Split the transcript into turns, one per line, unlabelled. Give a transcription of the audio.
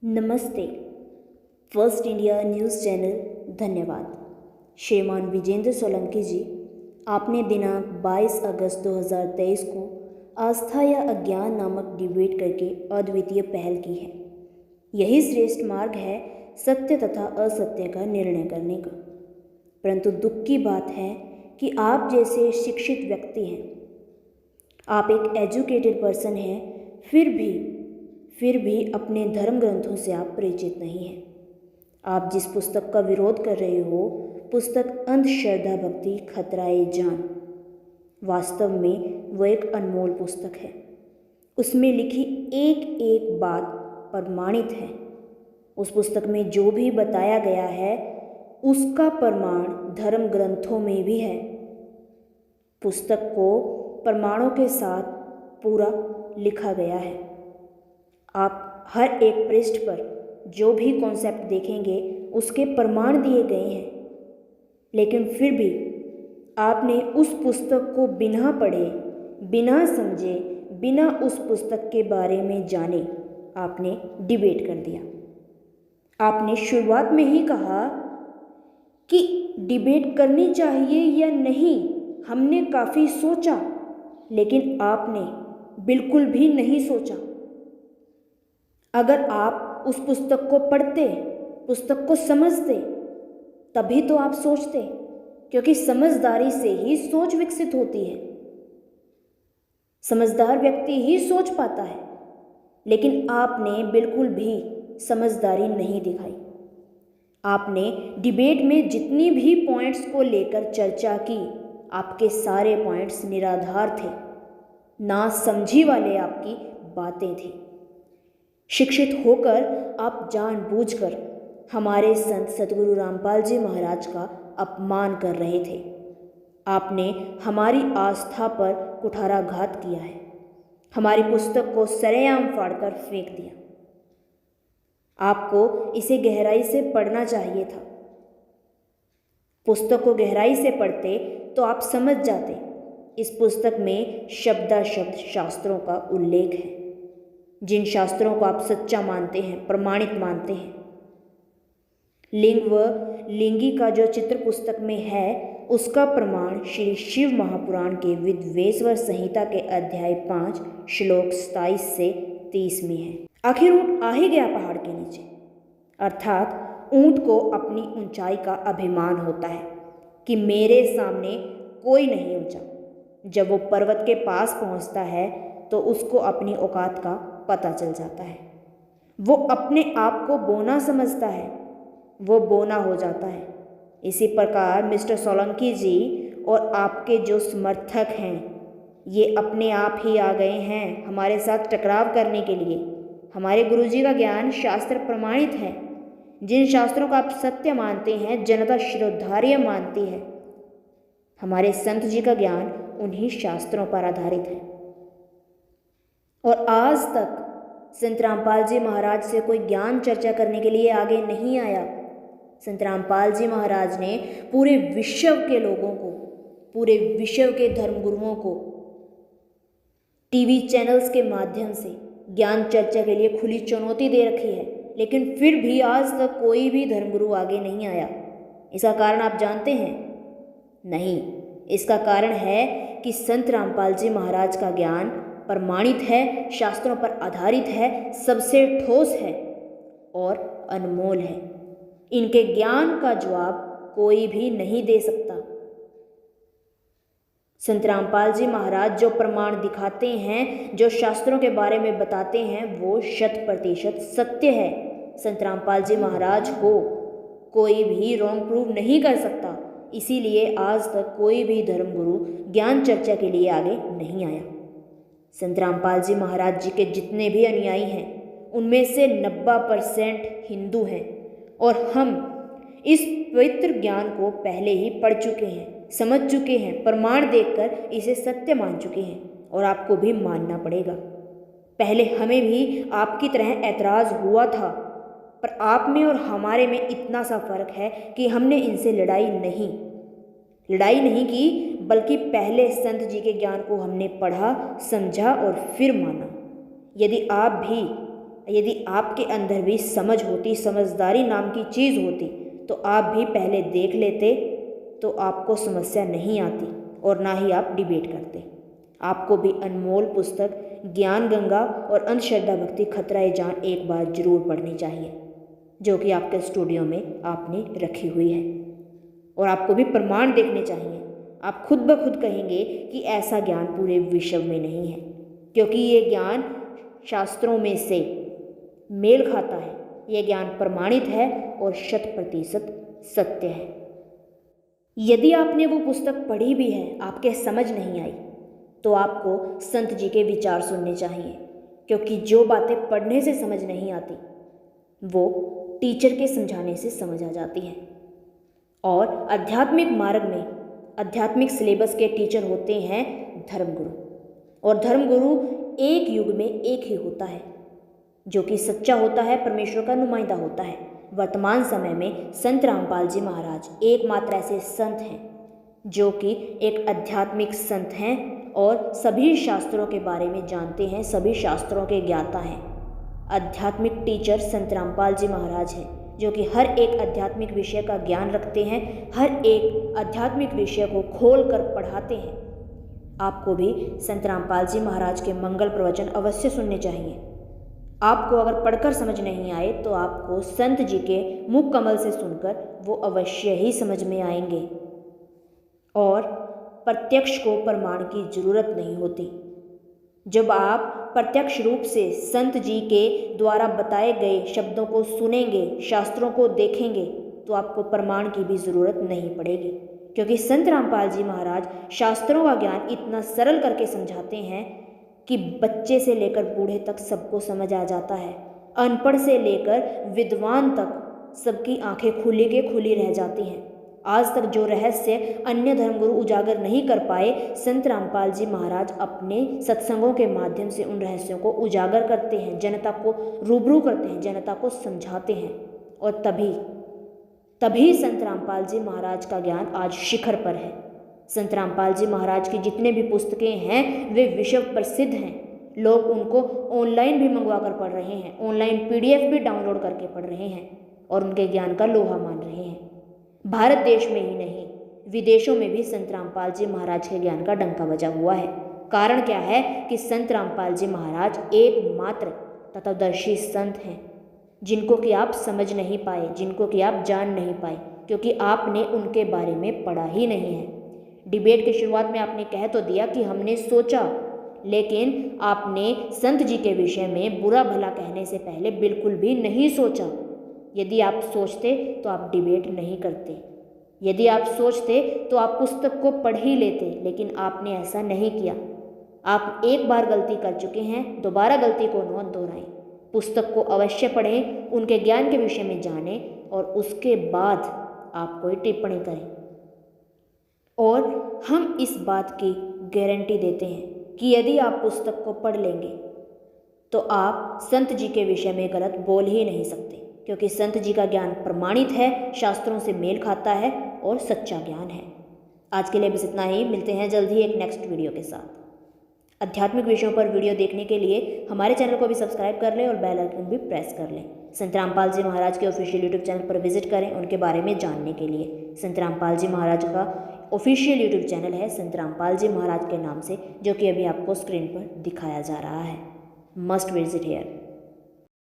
नमस्ते। First India news channel धन्यवाद। श्रीमान विजेंद्र सोलंकी जी, आपने दिनांक 22 अगस्त 2023 को आस्था या अज्ञान नामक डिबेट करके अद्वितीय पहल की है। यही श्रेष्ठ मार्ग है सत्य तथा असत्य का निर्णय करने का। परंतु दुख की बात है कि आप जैसे शिक्षित व्यक्ति हैं, आप एक एजुकेटेड पर्सन हैं, फिर भी अपने धर्म ग्रंथों से आप परिचित नहीं हैं। आप जिस पुस्तक का विरोध कर रहे हो, पुस्तक अंधश्रद्धा भक्ति खतराए जान, वास्तव में वो एक अनमोल पुस्तक है। उसमें लिखी एक एक बात प्रमाणित है। उस पुस्तक में जो भी बताया गया है उसका प्रमाण धर्म ग्रंथों में भी है। पुस्तक को प्रमाणों के साथ पूरा लिखा गया है। आप हर एक पृष्ठ पर जो भी कॉन्सेप्ट देखेंगे उसके प्रमाण दिए गए हैं, लेकिन फिर भी आपने उस पुस्तक को बिना पढ़े, बिना समझे, बिना उस पुस्तक के बारे में जाने आपने डिबेट कर दिया। आपने शुरुआत में ही कहा कि डिबेट करनी चाहिए या नहीं, हमने काफ़ी सोचा, लेकिन आपने बिल्कुल भी नहीं सोचा। अगर आप उस पुस्तक को पढ़ते, पुस्तक को समझते, तभी तो आप सोचते, क्योंकि समझदारी से ही सोच विकसित होती है। समझदार व्यक्ति ही सोच पाता है, लेकिन आपने बिल्कुल भी समझदारी नहीं दिखाई। आपने डिबेट में जितनी भी पॉइंट्स को लेकर चर्चा की, आपके सारे पॉइंट्स निराधार थे, ना समझी वाले आपकी बातें थी। शिक्षित होकर आप जानबूझकर हमारे संत सतगुरु रामपाल जी महाराज का अपमान कर रहे थे। आपने हमारी आस्था पर कुठाराघात किया है। हमारी पुस्तक को सरेआम फाड़कर फेंक दिया। आपको इसे गहराई से पढ़ना चाहिए था। पुस्तक को गहराई से पढ़ते तो आप समझ जाते। इस पुस्तक में शब्दाशब्द शास्त्रों का उल्लेख है, जिन शास्त्रों को आप सच्चा मानते हैं, प्रमाणित मानते हैं। लिंग व लिंगी का जो चित्र पुस्तक में है, उसका प्रमाण श्री शिव महापुराण के विद्वेश्वर संहिता के अध्याय 5 श्लोक 27 से 30 में है। आखिर ऊंट आ ही गया पहाड़ के नीचे, अर्थात ऊंट को अपनी ऊंचाई का अभिमान होता है कि मेरे सामने कोई नहीं ऊंचा। जब वो पर्वत के पास पहुंचता है तो उसको अपनी औकात का पता चल जाता है। वो अपने आप को बोना समझता है, वो बोना हो जाता है। इसी प्रकार मिस्टर सोलंकी जी और आपके जो समर्थक हैं, ये अपने आप ही आ गए हैं हमारे साथ टकराव करने के लिए। हमारे गुरुजी का ज्ञान शास्त्र प्रमाणित है। जिन शास्त्रों का आप सत्य मानते हैं, जनता श्रद्धार्य मानती है। हमारे संत जी का ज्ञान उन्हीं शास्त्रों पर आधारित है। और आज तक संत रामपाल जी महाराज से कोई ज्ञान चर्चा करने के लिए आगे नहीं आया। संत रामपाल जी महाराज ने पूरे विश्व के लोगों को, पूरे विश्व के धर्मगुरुओं को टीवी चैनल्स के माध्यम से ज्ञान चर्चा के लिए खुली चुनौती दे रखी है, लेकिन फिर भी आज तक कोई भी धर्मगुरु आगे नहीं आया। इसका कारण आप जानते हैं? नहीं, इसका कारण है कि संत रामपाल जी महाराज का ज्ञान प्रमाणित है, शास्त्रों पर आधारित है, सबसे ठोस है और अनमोल है। इनके ज्ञान का जवाब कोई भी नहीं दे सकता। संत रामपाल जी महाराज जो प्रमाण दिखाते हैं, जो शास्त्रों के बारे में बताते हैं, वो 100% सत्य है। संत रामपाल जी महाराज को कोई भी रॉन्ग प्रूव नहीं कर सकता। इसीलिए आज तक कोई भी धर्मगुरु ज्ञान चर्चा के लिए आगे नहीं आया। संत रामपाल जी महाराज जी के जितने भी अनुयायी हैं, उनमें से 90% हिंदू हैं, और हम इस पवित्र ज्ञान को पहले ही पढ़ चुके हैं, समझ चुके हैं, प्रमाण देखकर इसे सत्य मान चुके हैं, और आपको भी मानना पड़ेगा। पहले हमें भी आपकी तरह ऐतराज़ हुआ था, पर आप में और हमारे में इतना सा फर्क है कि हमने इनसे लड़ाई नहीं की, बल्कि पहले संत जी के ज्ञान को हमने पढ़ा, समझा और फिर माना। यदि आप भी यदि आपके अंदर भी समझ होती, समझदारी नाम की चीज़ होती, तो आप भी पहले देख लेते, तो आपको समस्या नहीं आती और ना ही आप डिबेट करते। आपको भी अनमोल पुस्तक ज्ञान गंगा और अंधश्रद्धा भक्ति खतरा ए जान एक बार जरूर पढ़नी चाहिए, जो कि आपके स्टूडियो में आपने रखी हुई है। और आपको भी प्रमाण देखने चाहिए। आप खुद ब खुद कहेंगे कि ऐसा ज्ञान पूरे विश्व में नहीं है, क्योंकि ये ज्ञान शास्त्रों में से मेल खाता है। यह ज्ञान प्रमाणित है और 100% सत्य है। यदि आपने वो पुस्तक पढ़ी भी है, आपके समझ नहीं आई, तो आपको संत जी के विचार सुनने चाहिए, क्योंकि जो बातें पढ़ने से समझ नहीं आती वो टीचर के समझाने से समझ आ जाती हैं। और आध्यात्मिक मार्ग में आध्यात्मिक सिलेबस के टीचर होते हैं धर्मगुरु, और धर्मगुरु एक युग में एक ही होता है, जो कि सच्चा होता है, परमेश्वर का नुमाइंदा होता है। वर्तमान समय में संत रामपाल जी महाराज एकमात्र ऐसे संत हैं जो कि एक आध्यात्मिक संत हैं और सभी शास्त्रों के बारे में जानते हैं, सभी शास्त्रों के ज्ञाता हैं। आध्यात्मिक टीचर संत रामपाल जी महाराज हैं, जो कि हर एक आध्यात्मिक विषय का ज्ञान रखते हैं, हर एक आध्यात्मिक विषय को खोल कर पढ़ाते हैं। आपको भी संत रामपाल जी महाराज के मंगल प्रवचन अवश्य सुनने चाहिए। आपको अगर पढ़कर समझ नहीं आए तो आपको संत जी के मुख कमल से सुनकर वो अवश्य ही समझ में आएंगे। और प्रत्यक्ष को प्रमाण की जरूरत नहीं होती। जब आप प्रत्यक्ष रूप से संत जी के द्वारा बताए गए शब्दों को सुनेंगे, शास्त्रों को देखेंगे, तो आपको प्रमाण की भी जरूरत नहीं पड़ेगी, क्योंकि संत रामपाल जी महाराज शास्त्रों का ज्ञान इतना सरल करके समझाते हैं कि बच्चे से लेकर बूढ़े तक सबको समझ आ जाता है। अनपढ़ से लेकर विद्वान तक सबकी आंखें खुली के खुली रह जाती हैं। आज तक जो रहस्य अन्य धर्मगुरु उजागर नहीं कर पाए, संत रामपाल जी महाराज अपने सत्संगों के माध्यम से उन रहस्यों को उजागर करते हैं, जनता को रूबरू करते हैं, जनता को समझाते हैं। और तभी संत रामपाल जी महाराज का ज्ञान आज शिखर पर है। संत रामपाल जी महाराज की जितने भी पुस्तकें हैं वे विश्व प्रसिद्ध हैं। लोग उनको ऑनलाइन भी मंगवा कर पढ़ रहे हैं, ऑनलाइन PDF भी डाउनलोड करके पढ़ रहे हैं और उनके ज्ञान का लोहा मान रहे हैं। भारत देश में ही नहीं, विदेशों में भी संत रामपाल जी महाराज के ज्ञान का डंका बजा हुआ है। कारण क्या है कि संत रामपाल जी महाराज एकमात्र तत्वदर्शी संत हैं, जिनको कि आप समझ नहीं पाए, जिनको कि आप जान नहीं पाए, क्योंकि आपने उनके बारे में पढ़ा ही नहीं है। डिबेट की शुरुआत में आपने कह तो दिया कि हमने सोचा, लेकिन आपने संत जी के विषय में बुरा भला कहने से पहले बिल्कुल भी नहीं सोचा। यदि आप सोचते तो आप डिबेट नहीं करते, यदि आप सोचते तो आप पुस्तक को पढ़ ही लेते, लेकिन आपने ऐसा नहीं किया। आप एक बार गलती कर चुके हैं, दोबारा गलती को न दोहराएं। पुस्तक को अवश्य पढ़ें, उनके ज्ञान के विषय में जानें और उसके बाद आप कोई टिप्पणी करें। और हम इस बात की गारंटी देते हैं कि यदि आप पुस्तक को पढ़ लेंगे तो आप संत जी के विषय में गलत बोल ही नहीं सकते, क्योंकि संत जी का ज्ञान प्रमाणित है, शास्त्रों से मेल खाता है और सच्चा ज्ञान है। आज के लिए बस इतना ही। मिलते हैं जल्द ही एक नेक्स्ट वीडियो के साथ। आध्यात्मिक विषयों पर वीडियो देखने के लिए हमारे चैनल को भी सब्सक्राइब कर लें और बेल आइकन भी प्रेस कर लें। संत रामपाल जी महाराज के ऑफिशियल यूट्यूब चैनल पर विजिट करें उनके बारे में जानने के लिए। संत रामपाल जी महाराज का ऑफिशियल यूट्यूब चैनल है संत रामपाल जी महाराज के नाम से, जो कि अभी आपको स्क्रीन पर दिखाया जा रहा है। Must visit here.